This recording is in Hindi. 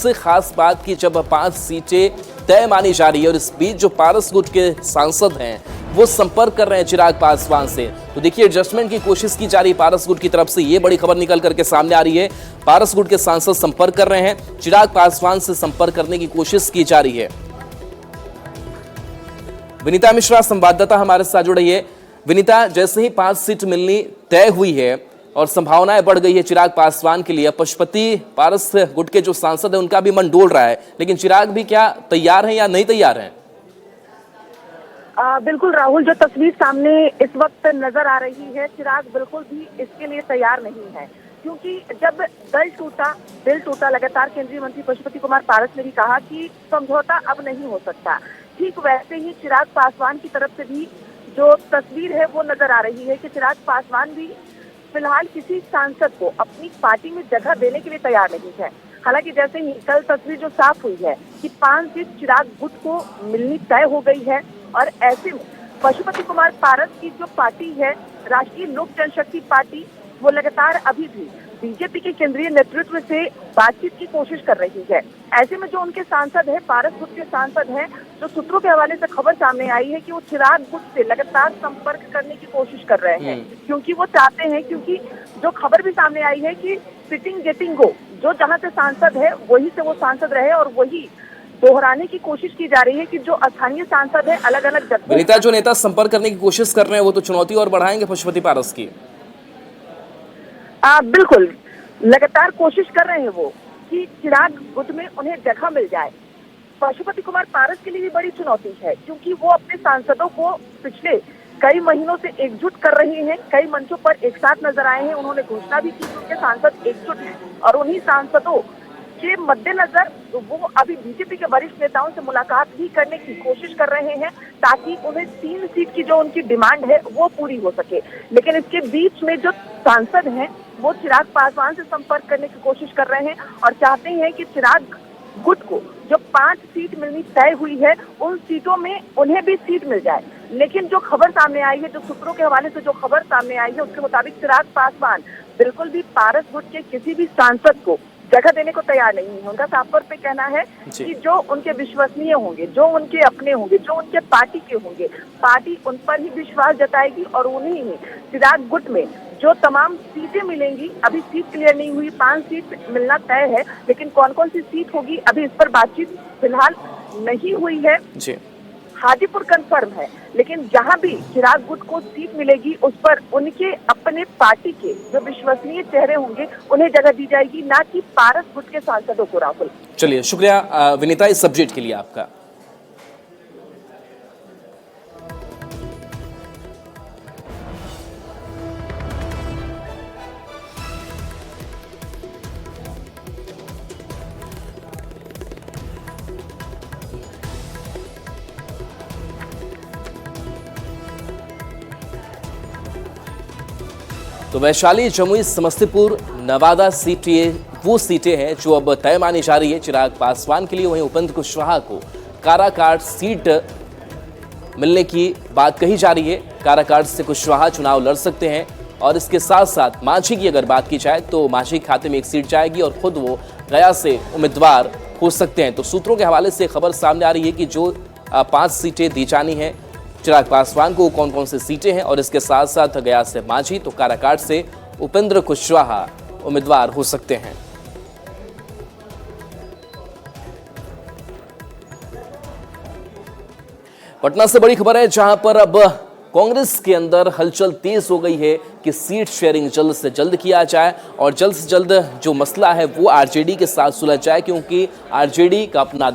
सबसे खास बात कि जब 5 सीटें तय मानी जा रही है और इस बीच जो पारस गुट के सांसद हैं वो संपर्क कर रहे हैं चिराग पासवान से, तो देखिए एडजस्टमेंट की कोशिश की जा रही है पारस गुट की तरफ से। ये बड़ी खबर निकल करके सामने आ रही है। पारस गुट के सांसद संपर्क कर रहे हैं, चिराग पासवान से संपर्क करने की कोशिश की जा रही है। विनीता मिश्रा संवाददाता हमारे साथ जुड़ रही है। विनीता, जैसे ही 5 सीट मिलनी तय हुई है और संभावनाएं बढ़ गई है चिराग पासवान के लिए, पशुपति पारस गुट के जो सांसद है उनका भी मन डोल रहा है, लेकिन चिराग भी क्या तैयार है या नहीं तैयार है? बिल्कुल राहुल, जो तस्वीर सामने इस वक्त नजर आ रही है, चिराग बिल्कुल भी इसके लिए तैयार नहीं है, क्योंकि जब दिल टूटा लगातार केंद्रीय मंत्री पशुपति कुमार पारस ने भी कहा कि समझौता अब नहीं हो सकता। ठीक वैसे ही चिराग पासवान की तरफ से भी जो तस्वीर है वो नजर आ रही है कि चिराग पासवान भी फिलहाल किसी सांसद को अपनी पार्टी में जगह देने के लिए तैयार नहीं है। हालांकि जैसे ही कल तस्वीर जो साफ हुई है कि 5 सीट चिराग गुट को मिलनी तय हो गई है, और ऐसे में पशुपति कुमार पारस की जो पार्टी है राष्ट्रीय लोक जनशक्ति पार्टी, वो लगातार अभी भी बीजेपी के केंद्रीय नेतृत्व से बातचीत की कोशिश कर रही है। ऐसे में जो उनके सांसद है, पारस गुट के सांसद हैं, जो सूत्रों के हवाले से खबर सामने आई है कि वो चिराग गुट से लगातार संपर्क करने की कोशिश कर रहे हैं, क्योंकि वो चाहते हैं, क्योंकि जो खबर भी सामने आई है कि सिटिंग गेटिंग गो, जो जहां से सांसद है वही से वो सांसद रहे, और वही दोहराने की कोशिश की जा रही है कि जो स्थानीय सांसद है अलग अलग जगहों। नेता जो नेता संपर्क करने की कोशिश कर रहे हैं वो तो चुनौती और बढ़ाएंगे पशुपति पारस की। बिल्कुल, लगातार कोशिश कर रहे हैं वो कि चिराग गुट में उन्हें जगह मिल जाए। पशुपति कुमार पारस के लिए भी बड़ी चुनौती है, क्योंकि वो अपने सांसदों को पिछले कई महीनों से एकजुट कर रहे हैं, कई मंचों पर एक साथ नजर आए हैं। उन्होंने घोषणा भी की कि उनके सांसद एकजुट हैं, और उन्हीं सांसदों के मद्देनजर वो अभी बीजेपी के वरिष्ठ नेताओं से मुलाकात भी करने की कोशिश कर रहे हैं, ताकि उन्हें 3 सीट की जो उनकी डिमांड है वो पूरी हो सके। लेकिन इसके बीच में जो सांसद हैं वो चिराग पासवान से संपर्क करने की कोशिश कर रहे हैं, और चाहते हैं कि चिराग गुट को जो 5 सीट मिलनी तय हुई है उन सीटों में उन्हें भी सीट मिल जाए। लेकिन जो खबर सामने आई है, जो सूत्रों के हवाले से जो खबर सामने आई है, उसके मुताबिक चिराग पासवान बिल्कुल भी पारस गुट के किसी भी सांसद को जगह देने को तैयार नहीं है। उनका साफ तौर पे कहना है कि जो उनके विश्वसनीय होंगे, जो उनके अपने होंगे, जो उनके पार्टी के होंगे, पार्टी उन पर ही विश्वास जताएगी, और उन्हीं ही चिराग गुट में जो तमाम सीटें मिलेंगी, अभी सीट क्लियर नहीं हुई, 5 सीट मिलना तय है, लेकिन कौन कौन सी सीट होगी अभी इस पर बातचीत फिलहाल नहीं हुई है। हाजीपुर कंफर्म है, लेकिन जहां भी चिराग गुट को सीट मिलेगी उस पर उनके अपने पार्टी के जो विश्वसनीय चेहरे होंगे उन्हें जगह दी जाएगी, ना कि पारस गुट के सांसदों को। राहुल, चलिए, शुक्रिया विनीता इस अपडेट के लिए आपका। तो वैशाली, जमुई, समस्तीपुर, नवादा सीट, ये वो सीटें हैं जो अब तय मानी जा रही है चिराग पासवान के लिए। वहीं उपेंद्र कुशवाहा को काराकाट सीट मिलने की बात कही जा रही है। काराकाट से कुशवाहा चुनाव लड़ सकते हैं, और इसके साथ साथ मांझी की अगर बात की जाए तो मांझी के खाते में 1 सीट जाएगी और खुद वो गया से उम्मीदवार हो सकते हैं। तो सूत्रों के हवाले से खबर सामने आ रही है कि जो 5 सीटें दी जानी है चिराग पासवान को, कौन कौन सी सीटें हैं, और इसके साथ साथ गया से मांझी, तो काराकाट से उपेंद्र कुशवाहा उम्मीदवार हो सकते हैं। पटना से बड़ी खबर है, जहां पर अब कांग्रेस के अंदर हलचल तेज हो गई है कि सीट शेयरिंग जल्द से जल्द किया जाए, और जल्द से जल्द जो मसला है वो आरजेडी के साथ सुलझ जाए, क्योंकि आरजेडी का अपना